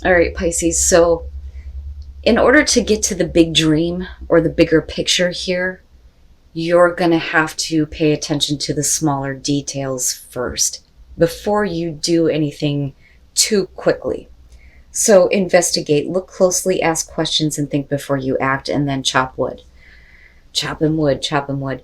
All right, Pisces. So, in order to get to the big dream or the bigger picture here, you're going to have to pay attention to the smaller details first before you do anything too quickly. So, investigate, look closely, ask questions, and think before you act, and then chop wood. Chopping wood, chopping wood.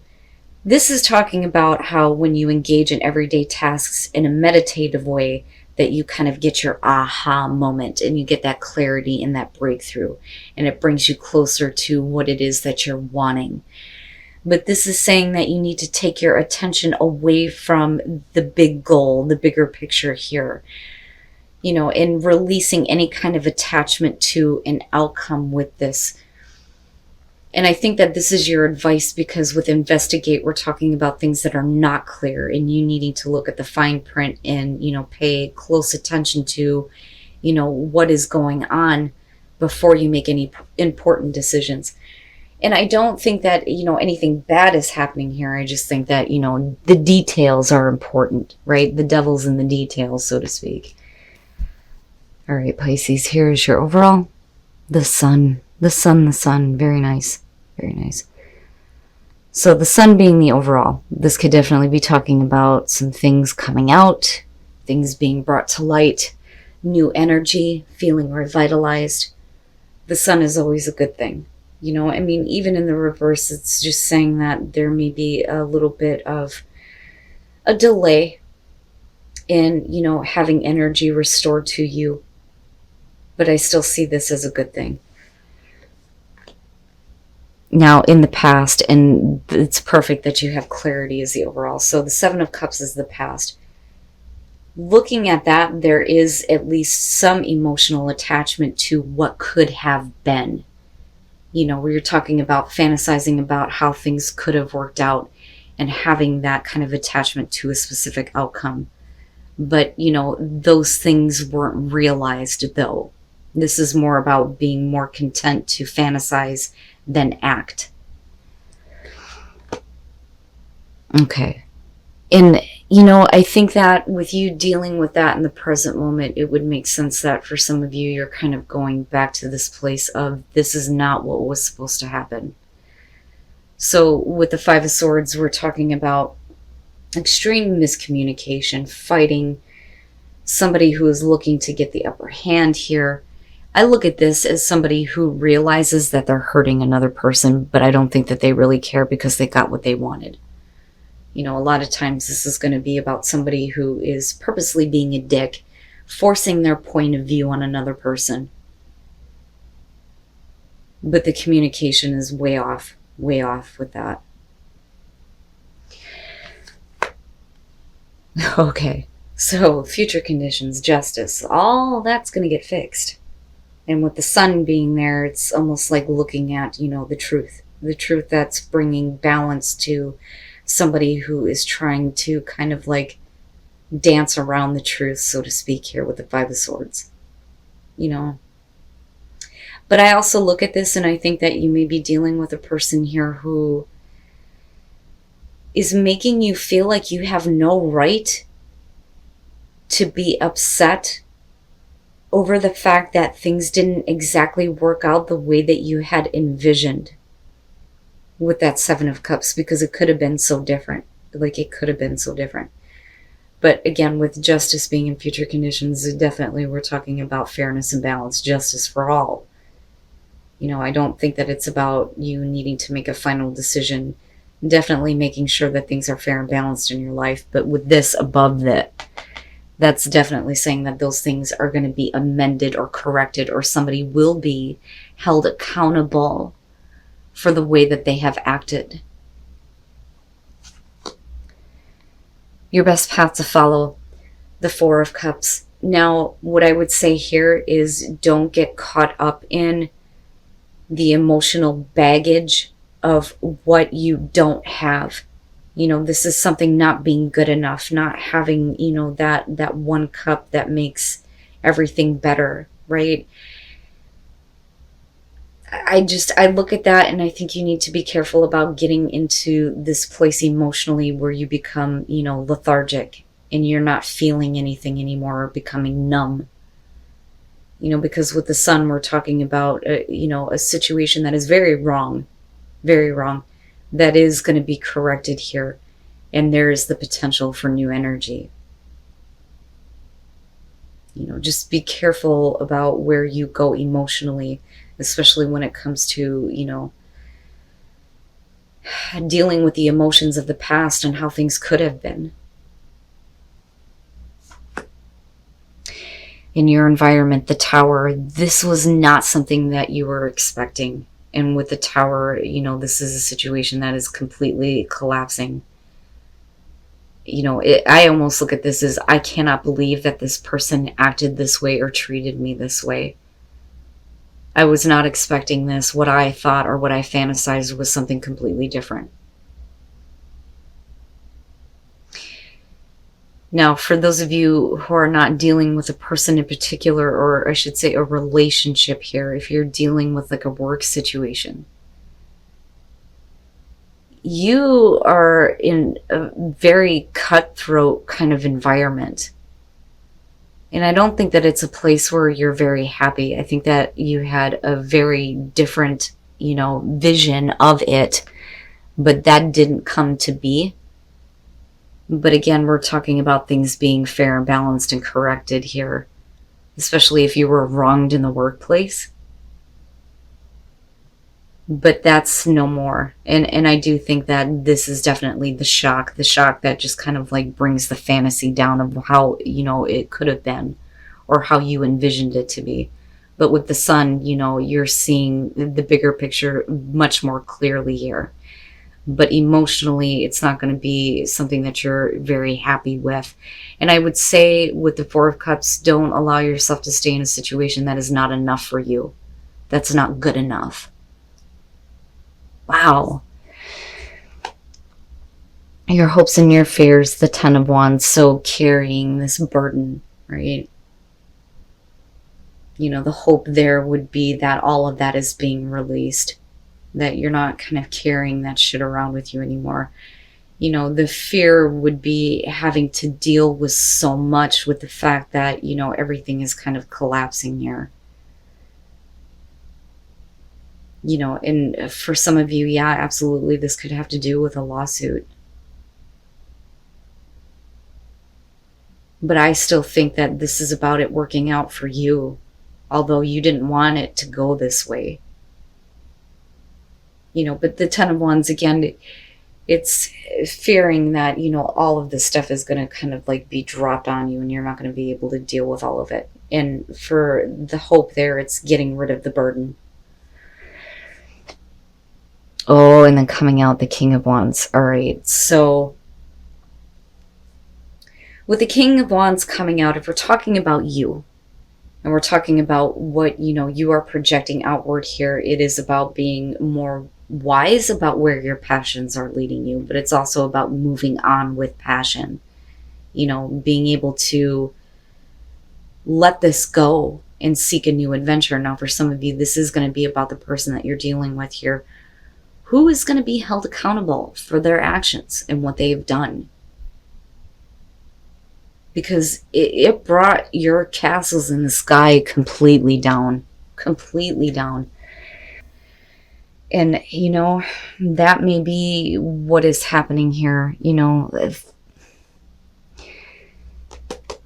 This is talking about how when you engage in everyday tasks in a meditative way, that you kind of get your aha moment and you get that clarity and that breakthrough, and it brings you closer to what it is that you're wanting. But this is saying that you need to take your attention away from the big goal, the bigger picture here, in releasing any kind of attachment to an outcome with this. And I think that this is your advice because with investigate, we're talking about things that are not clear and you needing to look at the fine print and, pay close attention to, what is going on before you make any important decisions. And I don't think that, anything bad is happening here. I just think that, the details are important, right? The devil's in the details, so to speak. All right, Pisces, here is your overall. The sun. The sun. Very nice. Very nice. So the sun being the overall, this could definitely be talking about some things coming out, things being brought to light, new energy, feeling revitalized. The sun is always a good thing. Even in the reverse, it's just saying that there may be a little bit of a delay in, having energy restored to you. But I still see this as a good thing. Now, in the past, and it's perfect that you have clarity as the overall. So the Seven of Cups is the past. Looking at that, there is at least some emotional attachment to what could have been. Where you're talking about fantasizing about how things could have worked out and having that kind of attachment to a specific outcome. But, those things weren't realized, though. This is more about being more content to fantasize than act. Okay. And, I think that with you dealing with that in the present moment, it would make sense that for some of you, you're kind of going back to this place of this is not what was supposed to happen. So with the Five of Swords, we're talking about extreme miscommunication, fighting, somebody who is looking to get the upper hand here. I look at this as somebody who realizes that they're hurting another person, but I don't think that they really care because they got what they wanted. A lot of times this is going to be about somebody who is purposely being a dick, forcing their point of view on another person. But the communication is way off with that. Okay, so future conditions, justice, all that's going to get fixed. And with the sun being there, it's almost like looking at, the truth that's bringing balance to somebody who is trying to kind of like dance around the truth, so to speak, here with the Five of Swords, But I also look at this and I think that you may be dealing with a person here who is making you feel like you have no right to be upset over the fact that things didn't exactly work out the way that you had envisioned with that Seven of Cups, because it could have been so different. It could have been so different. But again, with justice being in future conditions, definitely we're talking about fairness and balance, justice for all. I don't think that it's about you needing to make a final decision. Definitely making sure that things are fair and balanced in your life. But with this above that, that's definitely saying that those things are going to be amended or corrected, or somebody will be held accountable for the way that they have acted. Your best path to follow, the Four of Cups. Now, what I would say here is don't get caught up in the emotional baggage of what you don't have. This is something not being good enough, not having, that one cup that makes everything better, right? I look at that and I think you need to be careful about getting into this place emotionally where you become, lethargic and you're not feeling anything anymore or becoming numb. because with the sun, we're talking about, a situation that is very wrong, that is going to be corrected here. And there is the potential for new energy. Just be careful about where you go emotionally, especially when it comes to, dealing with the emotions of the past and how things could have been. In your environment, the Tower, this was not something that you were expecting. And with the Tower, this is a situation that is completely collapsing. I almost look at this as, I cannot believe that this person acted this way or treated me this way. I was not expecting this. What I thought or what I fantasized was something completely different. Now, for those of you who are not dealing with a person in particular, or I should say a relationship here, if you're dealing with like a work situation, you are in a very cutthroat kind of environment. And I don't think that it's a place where you're very happy. I think that you had a very different, vision of it, but that didn't come to be. But again, we're talking about things being fair and balanced and corrected here, especially if you were wronged in the workplace. But that's no more. And I do think that this is definitely the shock that just kind of like brings the fantasy down of how, it could have been or how you envisioned it to be. But with the sun, you're seeing the bigger picture much more clearly here. But emotionally, it's not going to be something that you're very happy with. And I would say with the Four of Cups, don't allow yourself to stay in a situation that is not enough for you. That's not good enough. Wow. Your hopes and your fears, the Ten of Wands, so carrying this burden, right? The hope there would be that all of that is being released, that you're not kind of carrying that shit around with you anymore. The fear would be having to deal with so much with the fact that, everything is kind of collapsing here. And for some of you, yeah, absolutely, this could have to do with a lawsuit. But I still think that this is about it working out for you, although you didn't want it to go this way. But the Ten of Wands, again, it's fearing that, all of this stuff is going to kind of like be dropped on you and you're not going to be able to deal with all of it. And for the hope there, it's getting rid of the burden. Oh, and then coming out the King of Wands. All right, so with the King of Wands coming out, if we're talking about you, and we're talking about what, you are projecting outward here, it is about being more wise about where your passions are leading you, but it's also about moving on with passion. Being able to let this go and seek a new adventure. Now, for some of you, this is going to be about the person that you're dealing with here, who is going to be held accountable for their actions and what they've done. Because it brought your castles in the sky completely down. Completely down. And, that may be what is happening here.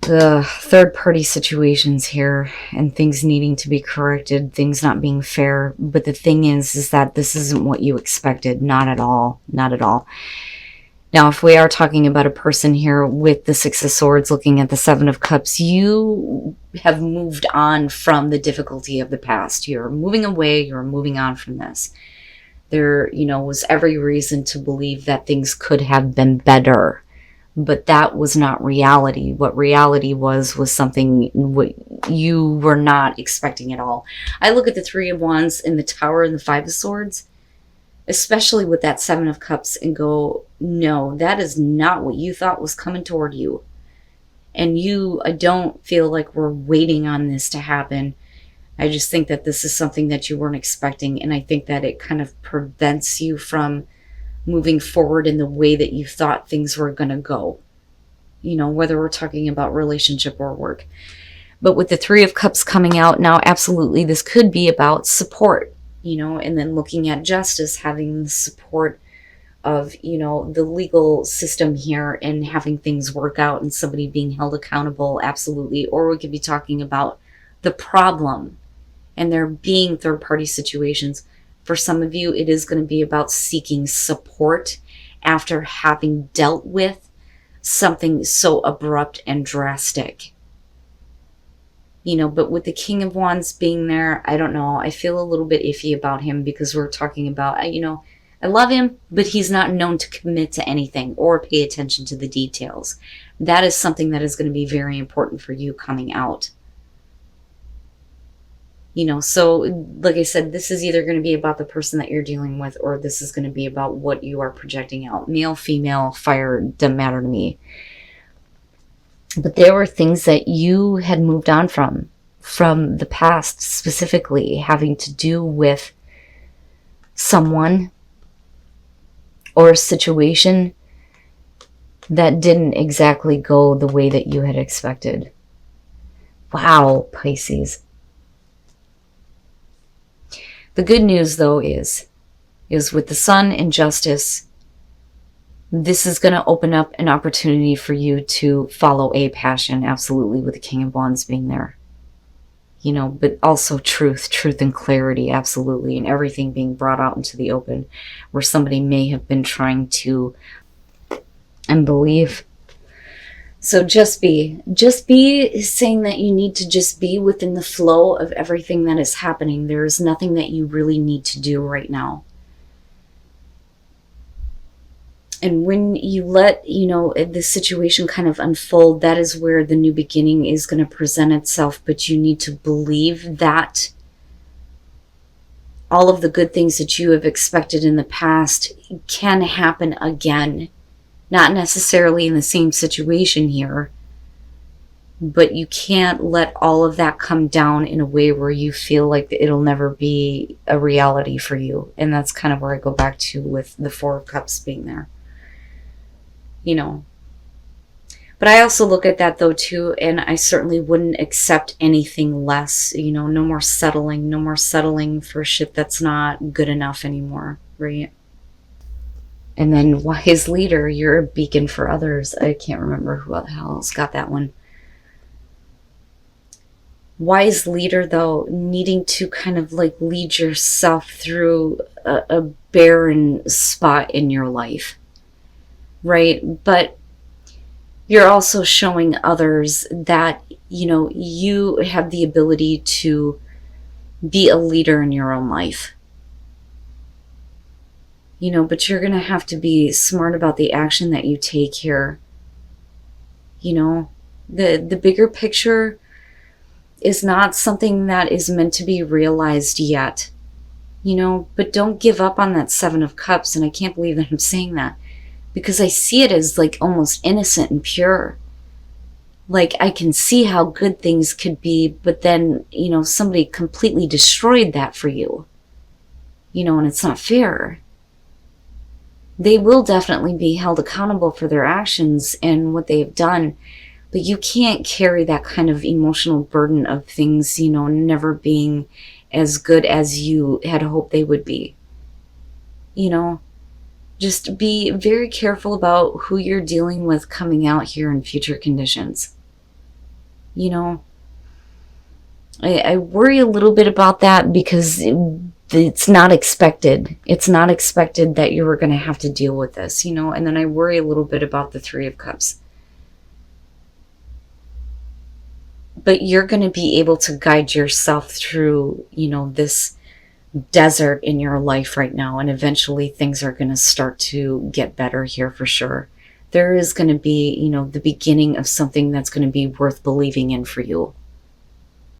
The third-party situations here and things needing to be corrected, things not being fair. But the thing is that this isn't what you expected. Not at all. Not at all. Now, if we are talking about a person here with the Six of Swords looking at the Seven of Cups, you have moved on from the difficulty of the past. You're moving away. You're moving on from this. There, was every reason to believe that things could have been better. But that was not reality. What reality was something you were not expecting at all. I look at the Three of Wands and the Tower and the Five of Swords, especially with that Seven of Cups, and go, no, that is not what you thought was coming toward you. And I don't feel like we're waiting on this to happen. I just think that this is something that you weren't expecting. And I think that it kind of prevents you from moving forward in the way that you thought things were going to go. Whether we're talking about relationship or work. But with the Three of Cups coming out now, absolutely, this could be about support, and then looking at justice, having the support of, the legal system here and having things work out and somebody being held accountable, absolutely. Or we could be talking about the problem and there being third-party situations. For some of you, it is going to be about seeking support after having dealt with something so abrupt and drastic. But with the King of Wands being there, I don't know. I feel a little bit iffy about him because we're talking about, I love him, but he's not known to commit to anything or pay attention to the details. That is something that is going to be very important for you coming out. So like I said, this is either going to be about the person that you're dealing with, or this is going to be about what you are projecting out. Male, female, fire, doesn't matter to me. But there were things that you had moved on from the past, specifically having to do with someone or a situation that didn't exactly go the way that you had expected. Wow, Pisces. The good news, though, is with the Sun and Justice, this is going to open up an opportunity for you to follow a passion, absolutely, with the King of Wands being there. But also truth and clarity, absolutely, and everything being brought out into the open, where somebody may have been trying to and believe. So just be saying that you need to just be within the flow of everything that is happening. There is nothing that you really need to do right now. And when you let, the situation kind of unfold, that is where the new beginning is going to present itself. But you need to believe that all of the good things that you have expected in the past can happen again. Not necessarily in the same situation here, but you can't let all of that come down in a way where you feel like it'll never be a reality for you. And that's kind of where I go back to with the Four of Cups being there. But I also look at that, though, too, and I certainly wouldn't accept anything less. No more settling for shit that's not good enough anymore, right? And then wise leader, you're a beacon for others. I can't remember who the hell else got that one. Wise leader, though, needing to kind of like lead yourself through a barren spot in your life, right? But you're also showing others that, you have the ability to be a leader in your own life. But you're going to have to be smart about the action that you take here. The bigger picture is not something that is meant to be realized yet. But don't give up on that Seven of Cups. And I can't believe that I'm saying that, because I see it as like almost innocent and pure. Like, I can see how good things could be, but then, somebody completely destroyed that for you. And it's not fair. They will definitely be held accountable for their actions and what they have done. But you can't carry that kind of emotional burden of things, never being as good as you had hoped they would be. Just be very careful about who you're dealing with coming out here in future conditions. I worry a little bit about that because it's not expected. It's not expected that you were going to have to deal with this, and then I worry a little bit about the Three of Cups. But you're going to be able to guide yourself through, this desert in your life right now, and eventually things are going to start to get better here for sure. There is going to be, the beginning of something that's going to be worth believing in for you.